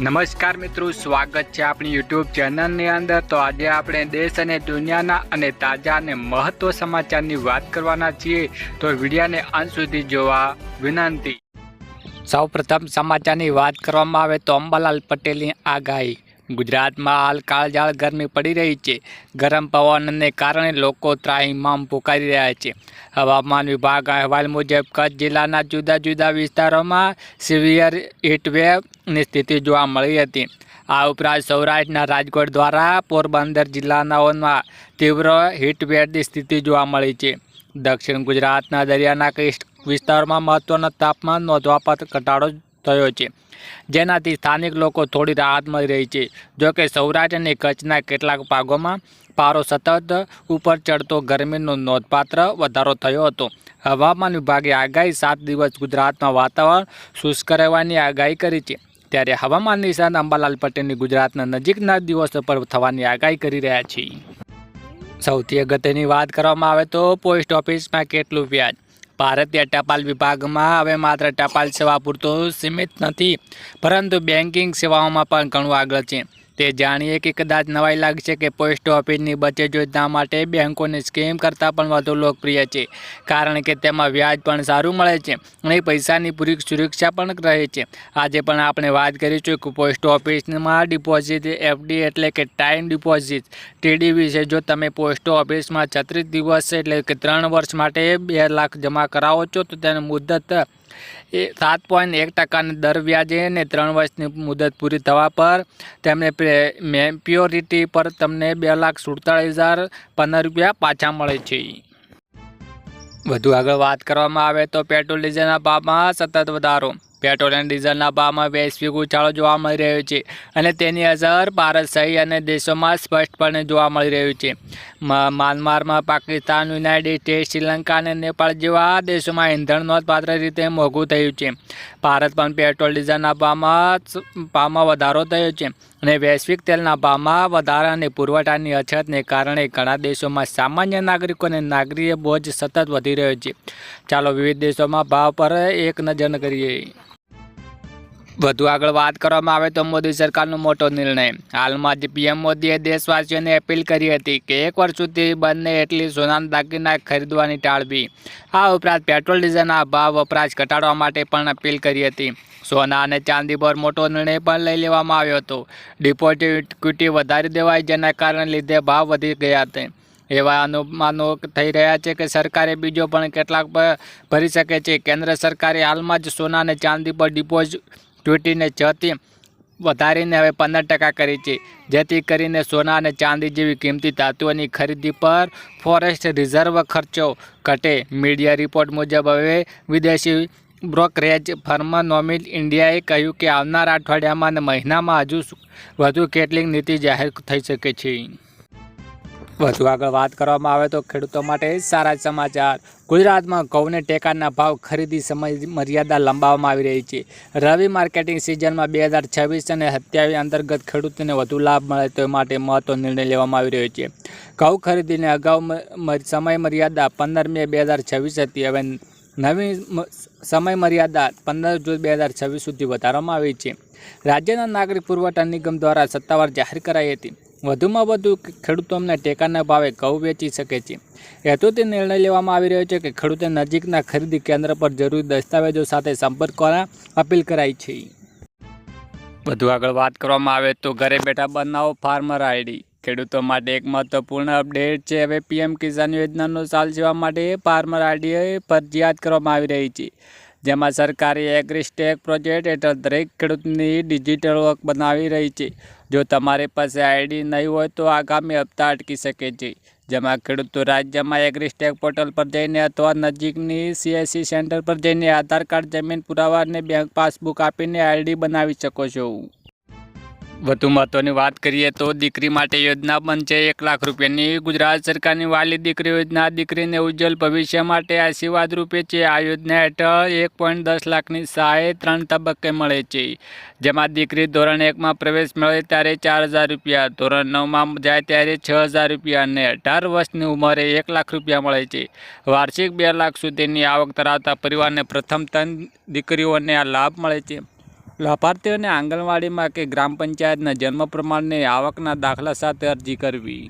નમસ્કાર મિત્રો, સ્વાગત છે આપણી યુટ્યુબ ચેનલની અંદર। તો આજે આપણે દેશ અને દુનિયાના અને તાજા અને મહત્વ સમાચારની વાત કરવાના છીએ, તો વિડીયોને અંત સુધી જોવા વિનંતી। સૌપ્રથમ સમાચારની વાત કરવામાં આવે તો અંબાલાલ પટેલની આગાહી। ગુજરાતમાં હાલ કાળઝાળ ગરમી પડી રહી છે। ગરમ પવનને કારણે લોકો ત્રાહિમામ પોકારી રહ્યા છે। હવામાન વિભાગ અહેવાલ મુજબ કચ્છ જિલ્લાના જુદા જુદા વિસ્તારોમાં સિવિયર હીટવેવની સ્થિતિ જોવા મળી હતી। આ ઉપરાંત સૌરાષ્ટ્રના રાજકોટ દ્વારા પોરબંદર જિલ્લાનાઓમાં તીવ્ર હીટવેવની સ્થિતિ જોવા મળી છે। દક્ષિણ ગુજરાતના દરિયાના વિસ્તારોમાં મહત્વના તાપમાન નોંધપાત્ર ઘટાડો થયો છે, જેનાથી સ્થાનિક લોકો થોડી રાહત મળી રહી છે। જોકે સૌરાષ્ટ્ર અને કચ્છના કેટલાક ભાગોમાં પારો સતત ઉપર ચડતો ગરમીનો નોંધપાત્ર વધારો થયો હતો। હવામાન વિભાગે આગાહી 7 દિવસ ગુજરાતમાં વાતાવરણ શુષ્ક રહેવાની આગાહી કરી છે, ત્યારે હવામાન નિષ્ણાત અંબાલાલ પટેલની ગુજરાતના નજીકના દિવસો પર થવાની આગાહી કરી રહ્યા છે। સૌથી અગત્યની વાત કરવામાં આવે તો પોસ્ટ ઓફિસમાં કેટલું વ્યાજ। ભારતીય ટપાલ વિભાગમાં હવે માત્ર ટપાલ સેવા પૂરતું સીમિત નથી, પરંતુ બેન્કિંગ સેવાઓમાં પણ ઘણું આગળ છે। તે જાણીએ કે કદાચ નવાઈ લાગશે કે પોસ્ટ ઓફિસની બચત યોજના માટે બેંકોની સ્કીમ કરતાં પણ વધુ લોકપ્રિય છે, કારણ કે તેમાં વ્યાજ પણ સારું મળે છે અને પૈસાની પૂરી સુરક્ષા પણ રહે છે। આજે પણ આપણે વાત કરીશું કે પોસ્ટ ઓફિસમાં ડિપોઝિટ એફડી એટલે કે ટાઈમ ડિપોઝિટ ટીડી વિશે। જો તમે પોસ્ટ ઓફિસમાં 36 દિવસ એટલે કે 3 વર્ષ માટે 2 લાખ જમા કરાવો છો, તો તેની મુદત 7.1% દર વ્યાજે અને 3 વર્ષની મુદત પૂરી થવા પર તેમને મેચ્યોરિટી પર તમને 2,47,015 રૂપિયા પાછા મળે છે। વધુ આગળ વાત કરવામાં આવે તો પેટ્રોલ ડીઝલના ભાવમાં સતત વધારો। પેટ્રોલ અને ડીઝલના ભાવમાં વૈશ્વિક ઉછાળો જોવા મળી રહ્યો છે અને તેની અસર ભારત સહિત અને દેશોમાં સ્પષ્ટપણે જોવા મળી રહ્યું છે। મ્યાનમારમાં, પાકિસ્તાન, યુનાઇટેડ સ્ટેટ્સ, શ્રીલંકા અને નેપાળ જેવા દેશોમાં ઇંધણ નોંધપાત્ર રીતે મોંઘું થયું છે। ભારત પણ પેટ્રોલ ડીઝલના ભાવમાં વધારો થયો છે અને વૈશ્વિક તેલના ભાવમાં વધારા અને પુરવઠાની અછતને કારણે ઘણા દેશોમાં સામાન્ય નાગરિકોને નાગરિક બોજ સતત વધી રહ્યો છે। ચાલો વિવિધ દેશોમાં ભાવ પર એક નજર કરીએ। વધુ આગળ વાત કરવામાં આવે તો મોદી સરકારનો મોટો નિર્ણય। હાલમાં જ પીએમ મોદીએ દેશવાસીઓને અપીલ કરી હતી કે 1 વર્ષ સુધી બંને એટલી સોનાના દાગીના ખરીદવાની ટાળવી। આ ઉપરાંત પેટ્રોલ ડીઝલના ભાવ વપરાશ ઘટાડવા માટે પણ અપીલ કરી હતી। સોના અને ચાંદી પર મોટો નિર્ણય પણ લઈ લેવામાં આવ્યો હતો। ડિપોઝિટ ઇક્વિટી વધારી દેવાઈ, જેના કારણે લીધે ભાવ વધી ગયા હતા। એવા અનુમાનો થઈ રહ્યા છે કે સરકારે બીજો પણ કેટલાક ભરી શકે છે। કેન્દ્ર સરકારે હાલમાં જ સોના અને ચાંદી પર ડિપોઝિટ ડ્યુટીને 6 થી વધારીને હવે 15% કરી છે, જેથી કરીને સોના અને ચાંદી જેવી કિંમતી ધાતુઓની ખરીદી પર ફોરેક્સ રિઝર્વ ખર્ચો ઘટે। મીડિયા રિપોર્ટ મુજબ હવે વિદેશી બ્રોકરેજ ફર્મ નોમિલ ઇન્ડિયાએ કહ્યું કે આવનારા અઠવાડિયામાં અને મહિનામાં હજુ વધુ કેટલીક નીતિ જાહેર થઈ શકે છે। વધુ આગળ વાત કરવામાં આવે તો ખેડૂતો માટે સારા સમાચાર। ગુજરાતમાં ઘઉંને ટેકાના ભાવ ખરીદી સમય મર્યાદા લંબાવવામાં આવી રહી છે। રવિ માર્કેટિંગ સિઝનમાં 2026 અને 27 અંતર્ગત ખેડૂતોને વધુ લાભ મળે તે માટે મહત્વનો નિર્ણય લેવામાં આવી રહ્યો છે। ઘઉં ખરીદીને અગાઉ સમય મર્યાદા 15 મે 2026 હતી, હવે નવી સમય મર્યાદા 15 જૂન 2026 સુધી વધારવામાં આવી છે। રાજ્યના નાગરિક પુરવઠા નિગમ દ્વારા સત્તાવાર જાહેર કરાઈ હતી। વધુમાં વધુ ખેડૂતોને ટેકાના ભાવે ઘઉં વેચી શકે છે। હેતુથી નિર્ણય લેવામાં આવી રહ્યો છે કે ખેડૂતો નજીકના ખરીદી કેન્દ્ર પર જરૂરી દસ્તાવેજો સાથે સંપર્ક કરવા અપીલ કરાઈ છે। વધુ આગળ વાત કરવામાં આવે તો ઘરે બેઠા બનાવો ફાર્મર આઈડી। ખેડૂતો માટે એક મહત્વપૂર્ણ અપડેટ છે। હવે પીએમ કિસાન યોજનાનો લાભ લેવા માટે ફાર્મર આઈડી ફરજિયાત કરવામાં આવી રહી છે, જેમાં સરકારી એગ્રીસ્ટેક પ્રોજેક્ટ હેઠળ દરેક ખેડૂતની ડિજિટલ ઓળખ બનાવી રહી છે। જો તમારી પાસે આઈડી નહીં હોય તો આગામી હપ્તા અટકી શકે છે, જેમાં ખેડૂતો રાજ્યમાં એગ્રીસ્ટેક પોર્ટલ પર જઈને અથવા નજીકની સીએસસી સેન્ટર પર જઈને આધાર કાર્ડ, જમીન પુરાવા અને બેંક પાસબુક આપીને આઈડી બનાવી શકો છો। વધુ મહત્વની વાત કરીએ તો દીકરી માટે યોજના બનશે 1 લાખ રૂપિયાની। ગુજરાત સરકારની વાલી દીકરી યોજના દીકરીને ઉજ્જવળ ભવિષ્ય માટે આશીર્વાદ રૂપે છે। આ યોજના હેઠળ 1.10 લાખની સહાય 3 તબક્કે મળે છે, જેમાં દીકરી ધોરણ 1માં પ્રવેશ મેળવે ત્યારે 4,000 રૂપિયા, ધોરણ 9માં જાય ત્યારે 6,000 રૂપિયા અને 18 વર્ષની ઉંમરે 1 લાખ રૂપિયા મળે છે। વાર્ષિક 2 લાખ સુધીની આવક ધરાવતા પરિવારને પ્રથમ 3 દીકરીઓને આ લાભ મળે છે। લાભાર્થીઓને આંગણવાડીમાં કે ગ્રામ પંચાયતના જન્મ પ્રમાણની આવકના દાખલા સાથે અરજી કરવી.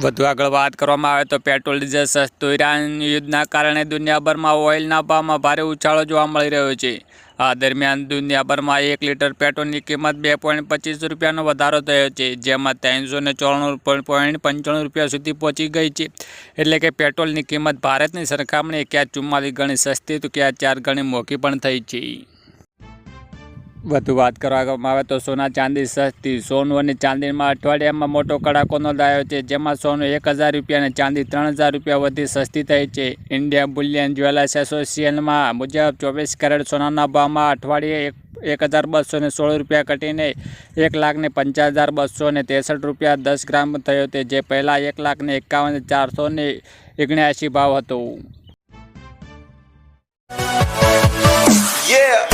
વધુ આગળ વાત કરવામાં આવે તો પેટ્રોલ ડીઝલ સસ્તું. ઈરાન યુદ્ધના કારણે દુનિયાભરમાં ઓઇલના ભાવમાં ભારે ઉછાળો જોવા મળી રહ્યો છે. આ દરમિયાન દુનિયાભરમાં 1 લીટર પેટ્રોલની કિંમત 2.25 રૂપિયાનો વધારો થયો છે, જેમાં 394.95 રૂપિયા સુધી પહોંચી ગઈ છે. એટલે કે પેટ્રોલની કિંમત ભારતની સરખામણીએ ક્યાં 44 ગણી સસ્તી તો ક્યાં 4 ગણી મોંઘી પણ થઈ છે. વધુ વાત કરવામાં આવે તો સોના ચાંદી સસ્તી. સોનું અને ચાંદીમાં અઠવાડિયામાં મોટો કડાકો નોંધાયો છે, જેમાં સોનું 1000 રૂપિયા અને ચાંદી 3000 રૂપિયા વધી સસ્તી થઈ છે. ઇન્ડિયન બુલિયન જ્વેલર્સ એસોસિએશનમાં મુજબ 24 કેરેટ સોનાના ભાવમાં અઠવાડિયે 1216 રૂપિયા ઘટીને 1,50,263 રૂપિયા 10 ગ્રામ થયો છે, જે પહેલાં 1,51,479 ભાવ હતો. Yeah.